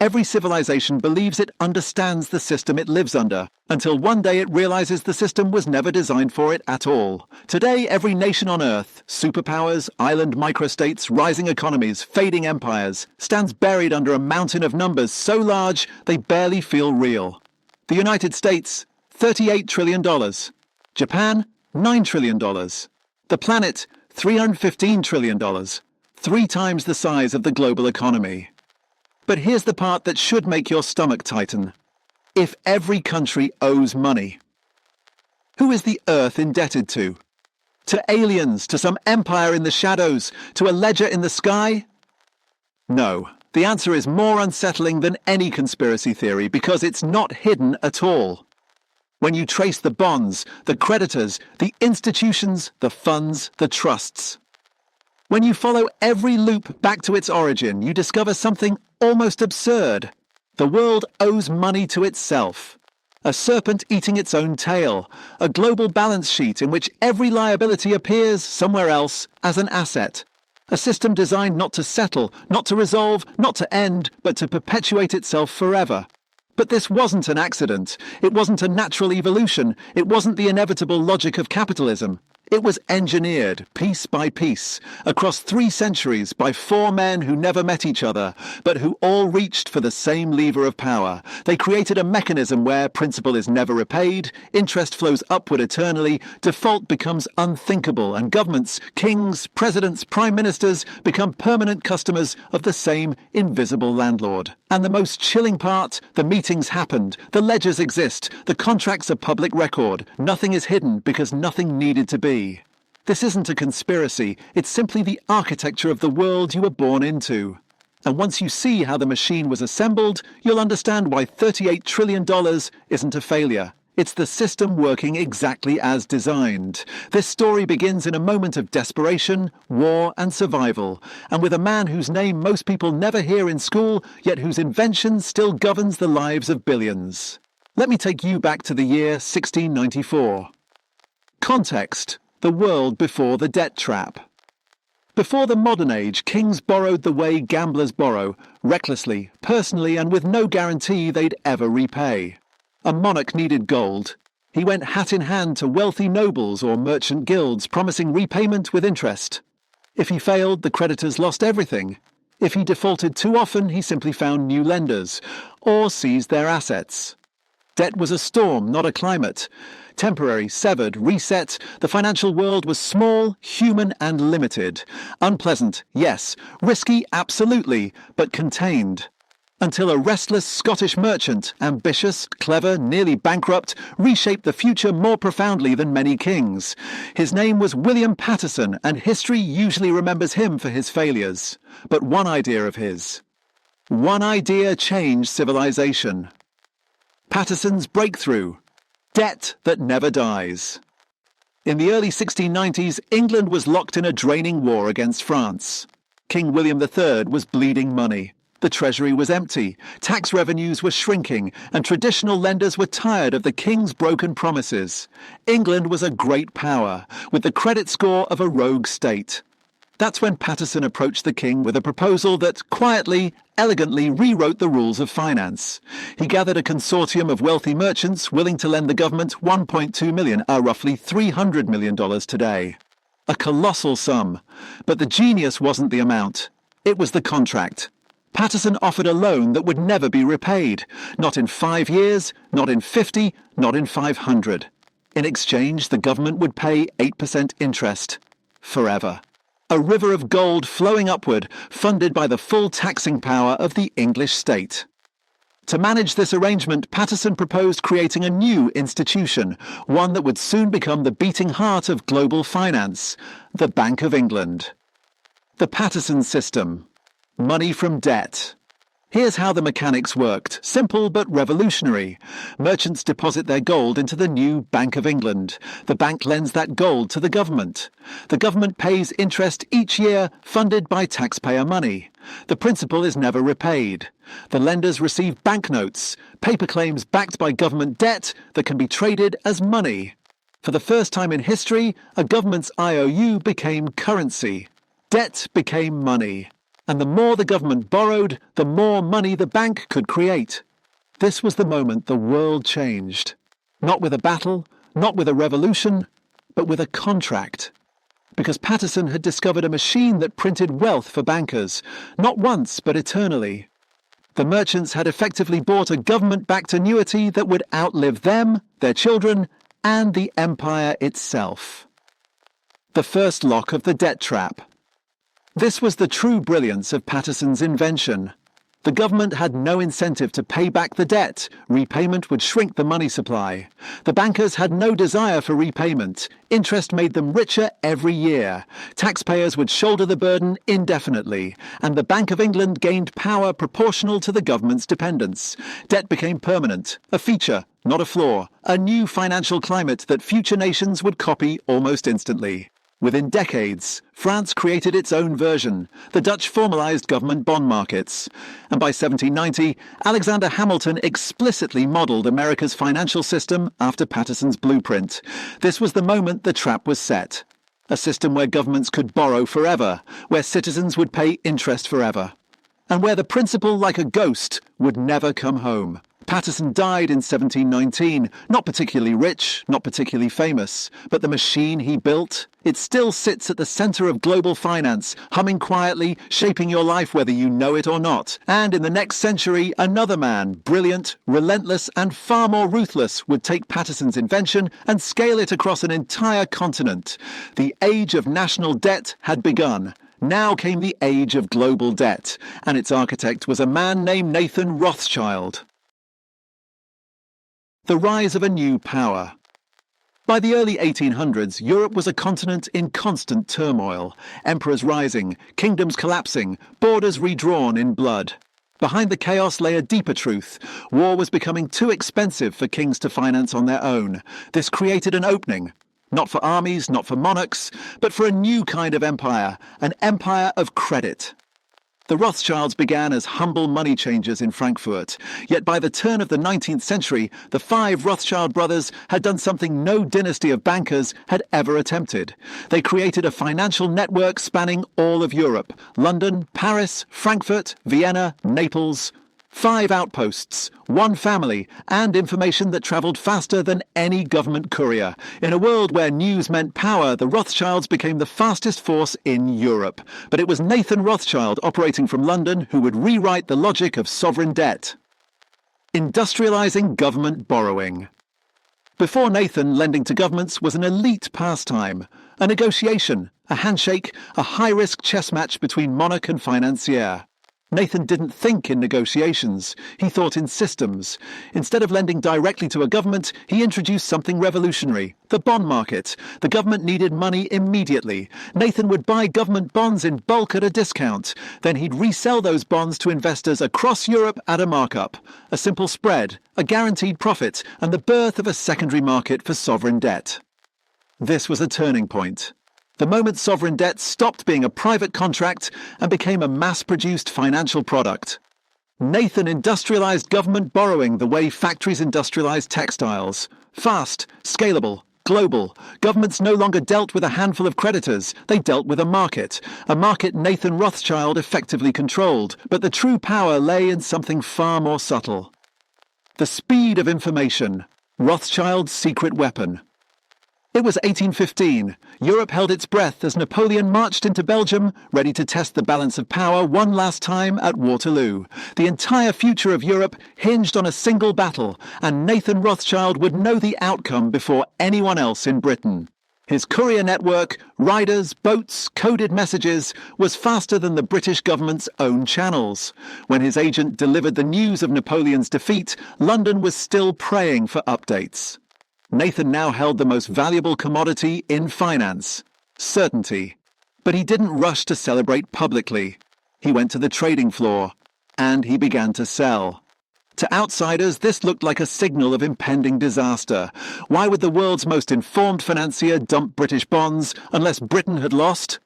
Every civilization believes it understands the system it lives under, until one day it realizes the system was never designed for it at all. Today, every nation on Earth, superpowers, island microstates, rising economies, fading empires, stands buried under a mountain of numbers so large they barely feel real. The United States, $38 trillion. Japan, $9 trillion. The planet, $315 trillion. 3 times the size of the global economy. But here's the part that should make your stomach tighten. If every country owes money, who is the Earth indebted to? To aliens, to some empire in the shadows, to a ledger in the sky? No, the answer is more unsettling than any conspiracy theory because it's not hidden at all. When you trace the bonds, the creditors, the institutions, the funds, the trusts. When you follow every loop back to its origin, you discover something almost absurd. The world owes money to itself. A serpent eating its own tail. A global balance sheet in which every liability appears somewhere else as an asset. A system designed not to settle, not to resolve, not to end, but to perpetuate itself forever. But this wasn't an accident. It wasn't a natural evolution. It wasn't the inevitable logic of capitalism. It was engineered, piece by piece, across 3 centuries by 4 men who never met each other, but who all reached for the same lever of power. They created a mechanism where principal is never repaid, interest flows upward eternally, default becomes unthinkable, and governments, kings, presidents, prime ministers become permanent customers of the same invisible landlord. And the most chilling part, the meetings happened, the ledgers exist, the contracts are public record, nothing is hidden because nothing needed to be. This isn't a conspiracy, it's simply the architecture of the world you were born into. And once you see how the machine was assembled, you'll understand why $38 trillion isn't a failure. It's the system working exactly as designed. This story begins in a moment of desperation, war, and survival, and with a man whose name most people never hear in school, yet whose invention still governs the lives of billions. Let me take you back to the year 1694. Context: the world before the debt trap. Before the modern age, kings borrowed the way gamblers borrow, recklessly, personally, and with no guarantee they'd ever repay. A monarch needed gold. He went hat in hand to wealthy nobles or merchant guilds, promising repayment with interest. If he failed, the creditors lost everything. If he defaulted too often, he simply found new lenders, or seized their assets. Debt was a storm, not a climate. Temporary, severed, reset, the financial world was small, human, and limited. Unpleasant, yes. Risky, absolutely, but contained. Until a restless Scottish merchant, ambitious, clever, nearly bankrupt, reshaped the future more profoundly than many kings. His name was William Paterson, and history usually remembers him for his failures. But one idea of his. One idea changed civilization. Paterson's breakthrough. Debt that never dies. In the early 1690s, England was locked in a draining war against France. King William III was bleeding money. The treasury was empty, tax revenues were shrinking, and traditional lenders were tired of the king's broken promises. England was a great power, with the credit score of a rogue state. That's when Paterson approached the king with a proposal that quietly, elegantly rewrote the rules of finance. He gathered a consortium of wealthy merchants willing to lend the government $1.2 million, roughly $300 million today. A colossal sum. But the genius wasn't the amount. It was the contract. Paterson offered a loan that would never be repaid. Not in 5 years, not in 50, not in 500. In exchange, the government would pay 8% interest. Forever. A river of gold flowing upward, funded by the full taxing power of the English state. To manage this arrangement, Paterson proposed creating a new institution, one that would soon become the beating heart of global finance, the Bank of England. The Paterson system. Money from debt. Here's how the mechanics worked, simple but revolutionary. Merchants deposit their gold into the new Bank of England. The bank lends that gold to the government. The government pays interest each year, funded by taxpayer money. The principal is never repaid. The lenders receive banknotes, paper claims backed by government debt that can be traded as money. For the first time in history, a government's IOU became currency. Debt became money. And the more the government borrowed, the more money the bank could create. This was the moment the world changed. Not with a battle, not with a revolution, but with a contract. Because Paterson had discovered a machine that printed wealth for bankers, not once but eternally. The merchants had effectively bought a government-backed annuity that would outlive them, their children, and the empire itself. The first lock of the debt trap. This was the true brilliance of Paterson's invention. The government had no incentive to pay back the debt. Repayment would shrink the money supply. The bankers had no desire for repayment. Interest made them richer every year. Taxpayers would shoulder the burden indefinitely, and the Bank of England gained power proportional to the government's dependence. Debt became permanent, a feature, not a flaw, a new financial climate that future nations would copy almost instantly. Within decades, France created its own version. The Dutch formalised government bond markets. And by 1790, Alexander Hamilton explicitly modelled America's financial system after Paterson's blueprint. This was the moment the trap was set. A system where governments could borrow forever, where citizens would pay interest forever, and where the principal, like a ghost, would never come home. Paterson died in 1719, not particularly rich, not particularly famous, but the machine he built, it still sits at the centre of global finance, humming quietly, shaping your life whether you know it or not. And in the next century, another man, brilliant, relentless, and far more ruthless, would take Paterson's invention and scale it across an entire continent. The age of national debt had begun. Now came the age of global debt, and its architect was a man named Nathan Rothschild. The rise of a new power. By the early 1800s, Europe was a continent in constant turmoil. Emperors rising, kingdoms collapsing, borders redrawn in blood. Behind the chaos lay a deeper truth. War was becoming too expensive for kings to finance on their own. This created an opening. Not for armies, not for monarchs, but for a new kind of empire, an empire of credit. The Rothschilds began as humble money changers in Frankfurt, yet by the turn of the 19th century, the five Rothschild brothers had done something no dynasty of bankers had ever attempted. They created a financial network spanning all of Europe: London, Paris, Frankfurt, Vienna, Naples. 5 outposts, 1 family, and information that travelled faster than any government courier. In a world where news meant power, the Rothschilds became the fastest force in Europe. But it was Nathan Rothschild, operating from London, who would rewrite the logic of sovereign debt. Industrialising government borrowing. Before Nathan, lending to governments was an elite pastime, a negotiation, a handshake, a high-risk chess match between monarch and financier. Nathan didn't think in negotiations, he thought in systems. Instead of lending directly to a government, he introduced something revolutionary: the bond market. The government needed money immediately. Nathan would buy government bonds in bulk at a discount. Then he'd resell those bonds to investors across Europe at a markup. A simple spread, a guaranteed profit, and the birth of a secondary market for sovereign debt. This was a turning point. The moment sovereign debt stopped being a private contract and became a mass-produced financial product. Nathan industrialized government borrowing the way factories industrialized textiles. Fast, scalable, global. Governments no longer dealt with a handful of creditors. They dealt with a market Nathan Rothschild effectively controlled. But the true power lay in something far more subtle. The speed of information. Rothschild's secret weapon. It was 1815. Europe held its breath as Napoleon marched into Belgium, ready to test the balance of power one last time at Waterloo. The entire future of Europe hinged on a single battle, and Nathan Rothschild would know the outcome before anyone else in Britain. His courier network, riders, boats, coded messages, was faster than the British government's own channels. When his agent delivered the news of Napoleon's defeat, London was still praying for updates. Nathan now held the most valuable commodity in finance: certainty. But he didn't rush to celebrate publicly. He went to the trading floor, and he began to sell. To outsiders, this looked like a signal of impending disaster. Why would the world's most informed financier dump British bonds unless Britain had lost?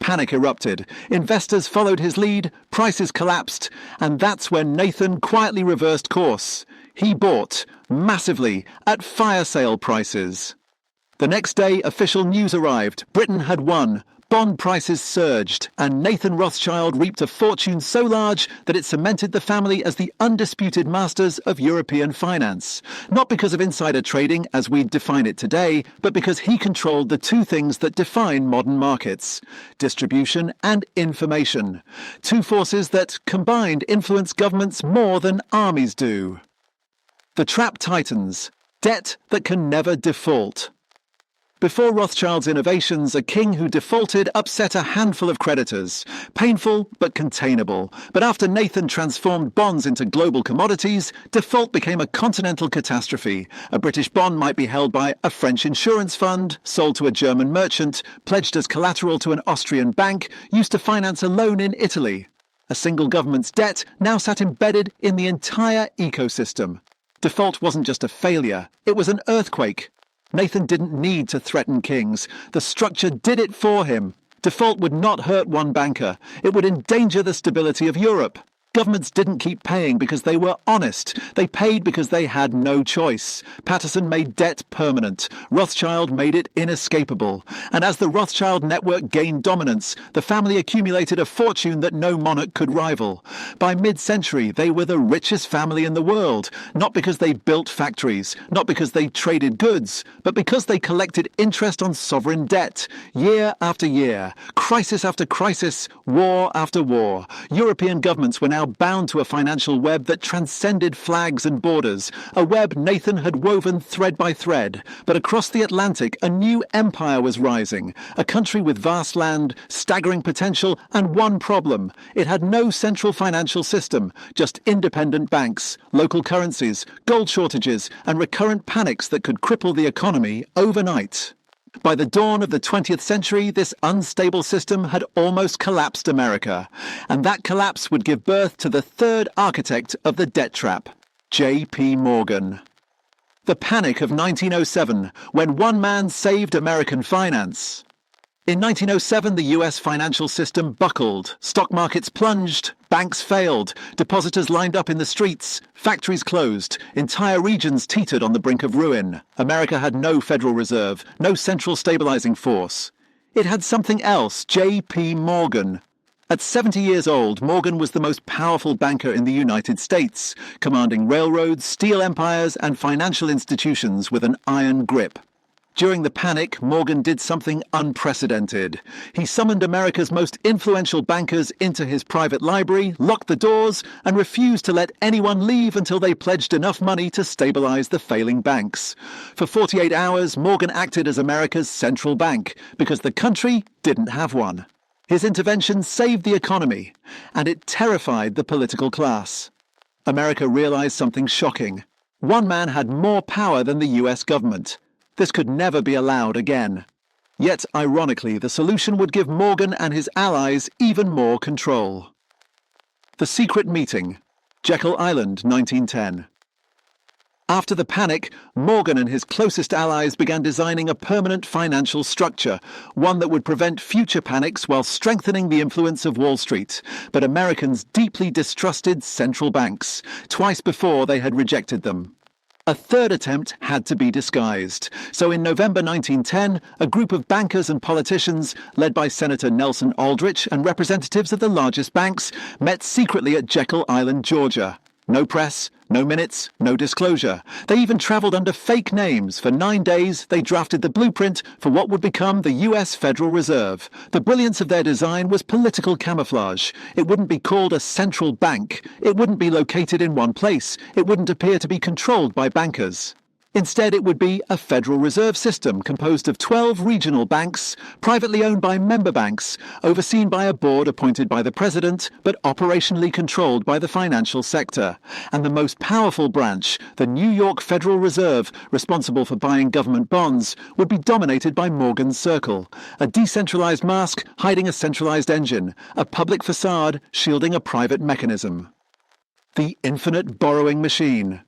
Panic erupted. Investors followed his lead, prices collapsed, and that's when Nathan quietly reversed course. He bought, massively, at fire sale prices. The next day, official news arrived. Britain had won. bond prices surged, and Nathan Rothschild reaped a fortune so large that it cemented the family as the undisputed masters of European finance. Not because of insider trading as we define it today, but because he controlled the two things that define modern markets: distribution and information. Two forces that, combined, influence governments more than armies do. The trap tightens. Debt that can never default. Before Rothschild's innovations, a king who defaulted upset a handful of creditors. Painful, but containable. But after Nathan transformed bonds into global commodities, default became a continental catastrophe. A British bond might be held by a French insurance fund, sold to a German merchant, pledged as collateral to an Austrian bank, used to finance a loan in Italy. A single government's debt now sat embedded in the entire ecosystem. Default wasn't just a failure, it was an earthquake. Nathan didn't need to threaten kings. The structure did it for him. Default would not hurt one banker. It would endanger the stability of Europe. Governments didn't keep paying because they were honest. They paid because they had no choice. Paterson made debt permanent. Rothschild made it inescapable. And as the Rothschild network gained dominance, the family accumulated a fortune that no monarch could rival. By mid-century, they were the richest family in the world, not because they built factories, not because they traded goods, but because they collected interest on sovereign debt. Year after year, crisis after crisis, war after war. European governments were now bound to a financial web that transcended flags and borders, a web Nathan had woven thread by thread. But across the Atlantic, a new empire was rising, a country with vast land, staggering potential, and one problem. It had no central financial system, just independent banks, local currencies, gold shortages, and recurrent panics that could cripple the economy overnight. By the dawn of the 20th century, this unstable system had almost collapsed America, and that collapse would give birth to the third architect of the debt trap, J.P. Morgan. The panic of 1907, when one man saved American finance. In 1907, the US financial system buckled, stock markets plunged, banks failed, depositors lined up in the streets, factories closed, entire regions teetered on the brink of ruin. America had no Federal Reserve, no central stabilizing force. It had something else, J.P. Morgan. At 70 years old, Morgan was the most powerful banker in the United States, commanding railroads, steel empires, and financial institutions with an iron grip. During the panic, Morgan did something unprecedented. He summoned America's most influential bankers into his private library, locked the doors, and refused to let anyone leave until they pledged enough money to stabilize the failing banks. For 48 hours, Morgan acted as America's central bank, because the country didn't have one. His intervention saved the economy, and it terrified the political class. America realized something shocking. One man had more power than the US government. This could never be allowed again. Yet, ironically, the solution would give Morgan and his allies even more control. The Secret Meeting, Jekyll Island, 1910. After the panic, Morgan and his closest allies began designing a permanent financial structure, one that would prevent future panics while strengthening the influence of Wall Street. But Americans deeply distrusted central banks. Twice before they had rejected them. A third attempt had to be disguised. So in November 1910, a group of bankers and politicians, led by Senator Nelson Aldrich and representatives of the largest banks, met secretly at Jekyll Island, Georgia. No press, no minutes, no disclosure. They even travelled under fake names. For 9 days, they drafted the blueprint for what would become the US Federal Reserve. The brilliance of their design was political camouflage. It wouldn't be called a central bank. It wouldn't be located in one place. It wouldn't appear to be controlled by bankers. Instead, it would be a Federal Reserve System composed of 12 regional banks, privately owned by member banks, overseen by a board appointed by the president, but operationally controlled by the financial sector. And the most powerful branch, the New York Federal Reserve, responsible for buying government bonds, would be dominated by Morgan's Circle, a decentralized mask hiding a centralized engine, a public facade shielding a private mechanism. The infinite borrowing machine.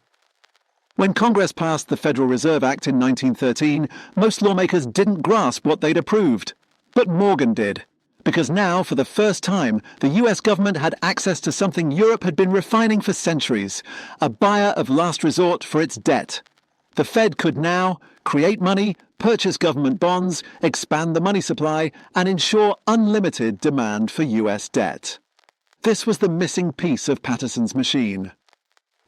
When Congress passed the Federal Reserve Act in 1913, most lawmakers didn't grasp what they'd approved. But Morgan did. Because now, for the first time, the US government had access to something Europe had been refining for centuries, a buyer of last resort for its debt. The Fed could now create money, purchase government bonds, expand the money supply, and ensure unlimited demand for US debt. This was the missing piece of Paterson's machine.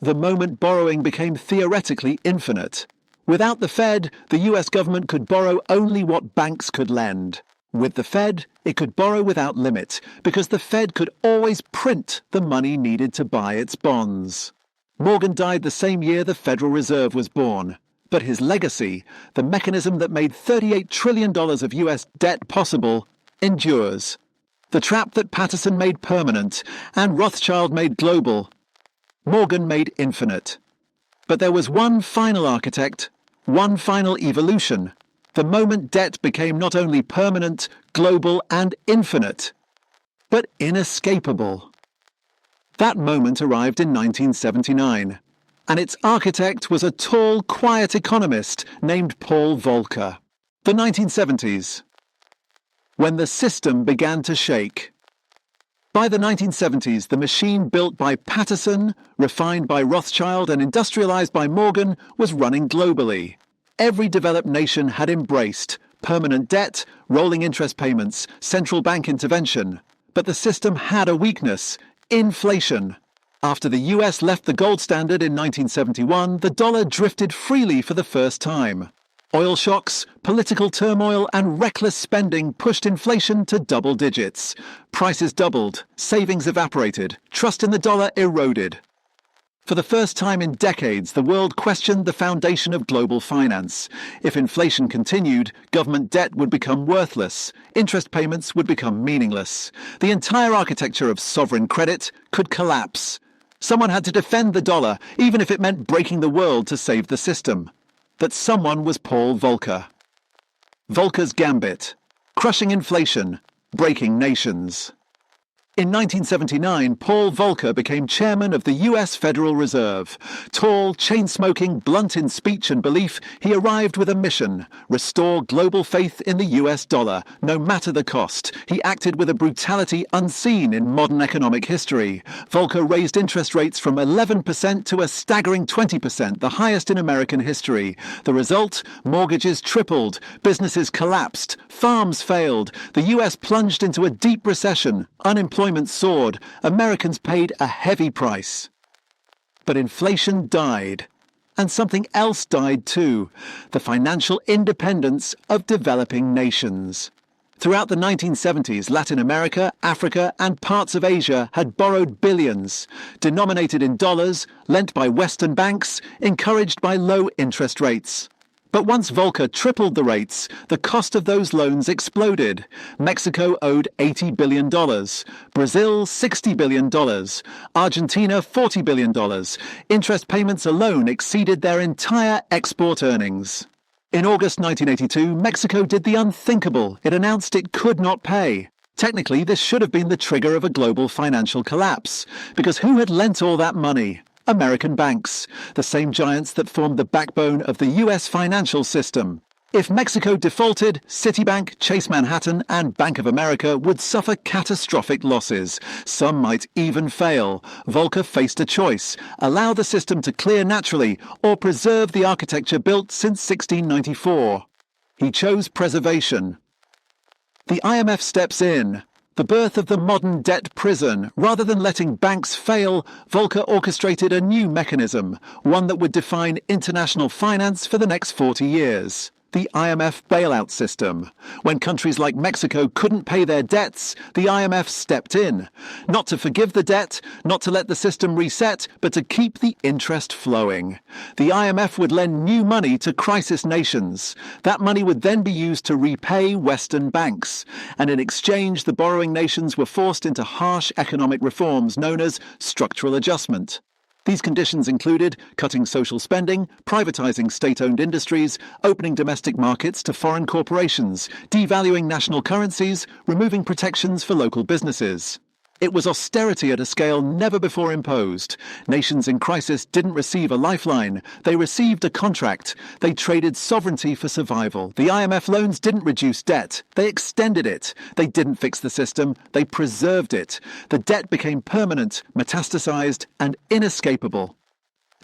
The moment borrowing became theoretically infinite. Without the Fed, the US government could borrow only what banks could lend. With the Fed, it could borrow without limit, because the Fed could always print the money needed to buy its bonds. Morgan died the same year the Federal Reserve was born. But his legacy, the mechanism that made $38 trillion of US debt possible, endures. The trap that Paterson made permanent and Rothschild made global, Morgan made infinite. But there was one final architect, one final evolution. The moment debt became not only permanent, global, and infinite, but inescapable. That moment arrived in 1979, and its architect was a tall, quiet economist named Paul Volcker. The 1970s, when the system began to shake. By the 1970s, the machine built by Paterson, refined by Rothschild, and industrialized by Morgan was running globally. Every developed nation had embraced permanent debt, rolling interest payments, central bank intervention. But the system had a weakness: inflation. After the US left the gold standard in 1971, the dollar drifted freely for the first time. Oil shocks, political turmoil, and reckless spending pushed inflation to double digits. Prices doubled, savings evaporated, trust in the dollar eroded. For the first time in decades, the world questioned the foundation of global finance. If inflation continued, government debt would become worthless. Interest payments would become meaningless. The entire architecture of sovereign credit could collapse. Someone had to defend the dollar, even if it meant breaking the world to save the system. That someone was Paul Volcker. Volcker's gambit: crushing inflation, breaking nations. In 1979, Paul Volcker became chairman of the US Federal Reserve. Tall, chain-smoking, blunt in speech and belief, he arrived with a mission: restore global faith in the US dollar, no matter the cost. He acted with a brutality unseen in modern economic history. Volcker raised interest rates from 11% to a staggering 20%, the highest in American history. The result? Mortgages tripled, businesses collapsed, farms failed, the US plunged into a deep recession, unemployment soared, Americans paid a heavy price. But inflation died, and something else died too: the financial independence of developing nations. Throughout the 1970s, Latin America, Africa, and parts of Asia had borrowed billions, denominated in dollars, lent by Western banks, encouraged by low interest rates. But once Volcker tripled the rates, the cost of those loans exploded. Mexico owed $80 billion, Brazil $60 billion, Argentina $40 billion. Interest payments alone exceeded their entire export earnings. In August 1982, Mexico did the unthinkable. It announced it could not pay. Technically, this should have been the trigger of a global financial collapse, because who had lent all that money? American banks, the same giants that formed the backbone of the US financial system. If Mexico defaulted, Citibank, Chase Manhattan, and Bank of America would suffer catastrophic losses. Some might even fail. Volcker faced a choice: allow the system to clear naturally, or preserve the architecture built since 1694. He chose preservation. The IMF steps in. The birth of the modern debt prison. Rather than letting banks fail, Volcker orchestrated a new mechanism, one that would define international finance for the next 40 years. The IMF bailout system. When countries like Mexico couldn't pay their debts, the IMF stepped in. Not to forgive the debt, not to let the system reset, but to keep the interest flowing. The IMF would lend new money to crisis nations. That money would then be used to repay Western banks. And in exchange, the borrowing nations were forced into harsh economic reforms known as structural adjustment. These conditions included cutting social spending, privatizing state-owned industries, opening domestic markets to foreign corporations, devaluing national currencies, removing protections for local businesses. It was austerity at a scale never before imposed. Nations in crisis didn't receive a lifeline. They received a contract. They traded sovereignty for survival. The IMF loans didn't reduce debt. They extended it. They didn't fix the system. They preserved it. The debt became permanent, metastasized, and inescapable.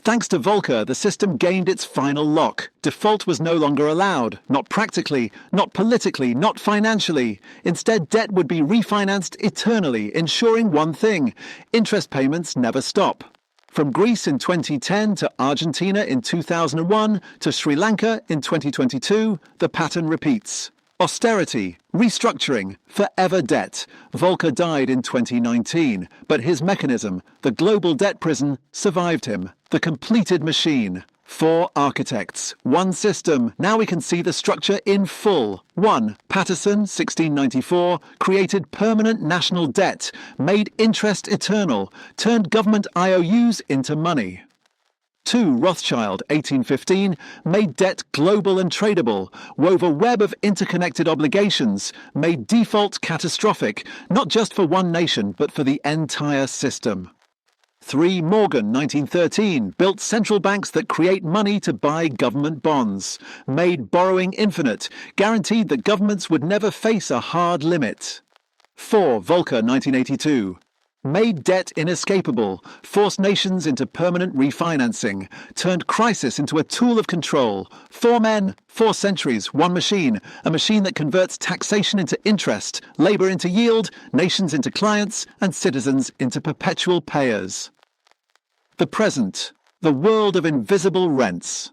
Thanks to Volcker, the system gained its final lock. Default was no longer allowed, not practically, not politically, not financially. Instead, debt would be refinanced eternally, ensuring one thing: interest payments never stop. From Greece in 2010 to Argentina in 2001 to Sri Lanka in 2022, the pattern repeats. Austerity, restructuring, forever debt. Volcker died in 2019, but his mechanism, the global debt prison, survived him. The completed machine. 4 architects, 1 system. Now we can see the structure in full. 1. Paterson, 1694, created permanent national debt, made interest eternal, turned government IOUs into money. 2. Rothschild, 1815, made debt global and tradable, wove a web of interconnected obligations, made default catastrophic, not just for one nation, but for the entire system. 3. Morgan, 1913, built central banks that create money to buy government bonds, made borrowing infinite, guaranteed that governments would never face a hard limit. 4. Volcker, 1982. Made debt inescapable, forced nations into permanent refinancing, turned crisis into a tool of control. 4 men, 4 centuries, 1 machine, a machine that converts taxation into interest, labour into yield, nations into clients, and citizens into perpetual payers. The present, the world of invisible rents.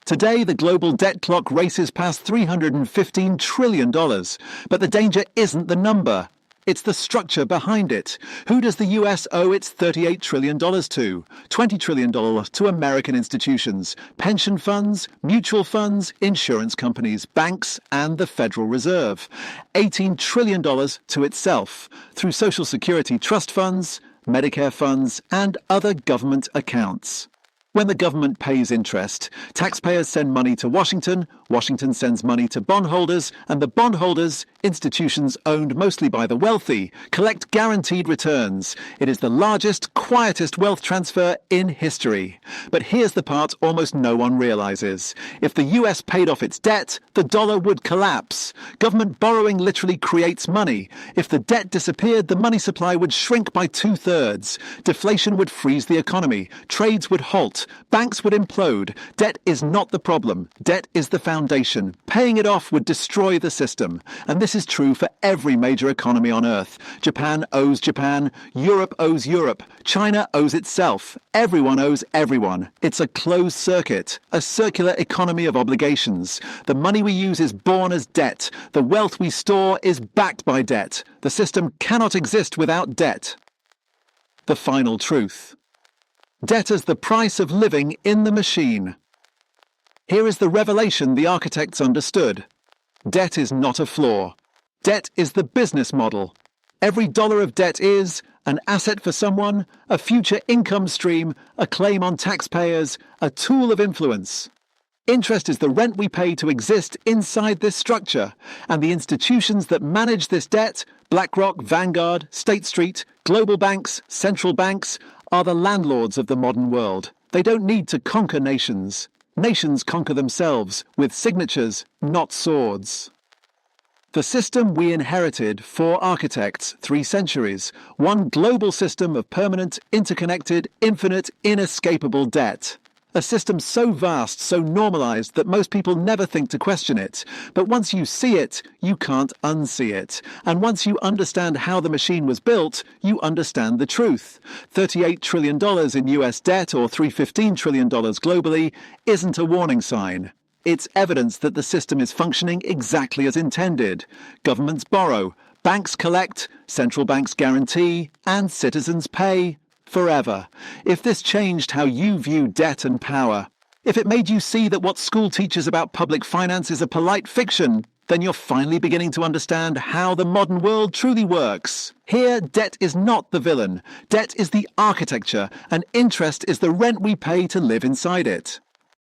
Today, the global debt clock races past $315 trillion, but the danger isn't the number. It's the structure behind it. Who does the US owe its $38 trillion to? $20 trillion to American institutions, pension funds, mutual funds, insurance companies, banks, and the Federal Reserve. $18 trillion to itself, through Social Security trust funds, Medicare funds, and other government accounts. When the government pays interest, taxpayers send money to Washington, Washington sends money to bondholders, and the bondholders, institutions owned mostly by the wealthy, collect guaranteed returns. It is the largest, quietest wealth transfer in history. But here's the part almost no one realizes. If the US paid off its debt, the dollar would collapse. Government borrowing literally creates money. If the debt disappeared, the money supply would shrink by 2/3. Deflation would freeze the economy. Trades would halt. Banks would implode. Debt is not the problem. Debt is the foundation. Paying it off would destroy the system. And this is true for every major economy on Earth. Japan owes Japan. Europe owes Europe. China owes itself. Everyone owes everyone. It's a closed circuit, a circular economy of obligations. The money we use is born as debt. The wealth we store is backed by debt. The system cannot exist without debt. The final truth. Debt as the price of living in the machine. Here is the revelation the architects understood. Debt is not a flaw. Debt is the business model. Every dollar of debt is an asset for someone, a future income stream, a claim on taxpayers, a tool of influence. Interest is the rent we pay to exist inside this structure, and the institutions that manage this debt, BlackRock, Vanguard, State Street, global banks, central banks, are the landlords of the modern world. They don't need to conquer nations. Nations conquer themselves with signatures, not swords. The system we inherited, 4 architects, 3 centuries, one global system of permanent, interconnected, infinite, inescapable debt. A system so vast, so normalized that most people never think to question it. But once you see it, you can't unsee it. And once you understand how the machine was built, you understand the truth. $38 trillion in US debt or $315 trillion globally isn't a warning sign. It's evidence that the system is functioning exactly as intended. Governments borrow, banks collect, central banks guarantee, and citizens pay. Forever. If this changed how you view debt and power, if it made you see that what school teaches about public finance is a polite fiction, then you're finally beginning to understand how the modern world truly works. Here, debt is not the villain. Debt is the architecture, and interest is the rent we pay to live inside it.